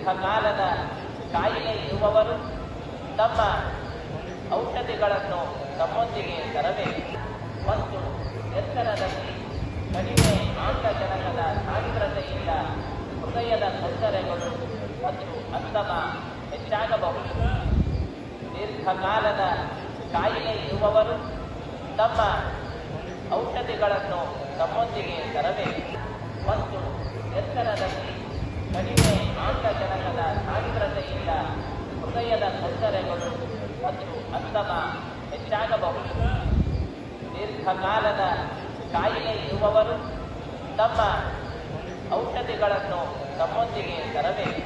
ದೀರ್ಘಕಾಲದ ಕಾಯಿಲೆ ಇರುವವರು ತಮ್ಮ ಔಷಧಿಗಳನ್ನು ತಮ್ಮೊಂದಿಗೆ ತರಬೇಕು ಮತ್ತು ಎತ್ತರದಲ್ಲಿ ಕಡಿಮೆ ಆಮ್ಲಜನಕದ ಸಾಂದ್ರತೆಯಿಂದ ಹೃದಯದ ತೊಂದರೆಗಳು ಮತ್ತು ಅಂತಮ ಹೆಚ್ಚಾಗಬಹುದು. ದೀರ್ಘಕಾಲದ ಕಾಯಿಲೆ ಇರುವವರು ತಮ್ಮ ಔಷಧಿಗಳನ್ನು ತಮ್ಮೊಂದಿಗೆ ತರಬೇಕು ಮತ್ತು ಎತ್ತರದಲ್ಲಿ ಕಡಿಮೆ ಆಮ್ಲಜನಕದ ಸಾಂದ್ರತೆಯಿಂದ ಹೃದಯದ ತೊಂದರೆಗಳು ಮತ್ತು ಅಂತಮ ಹೆಚ್ಚಾಗಬಹುದು. ದೀರ್ಘಕಾಲದ ಕಾಯಿಲೆ ಇರುವವರು ತಮ್ಮ ಔಷಧಿಗಳನ್ನು ತಮ್ಮೊಂದಿಗೆ ತರಬೇಕು.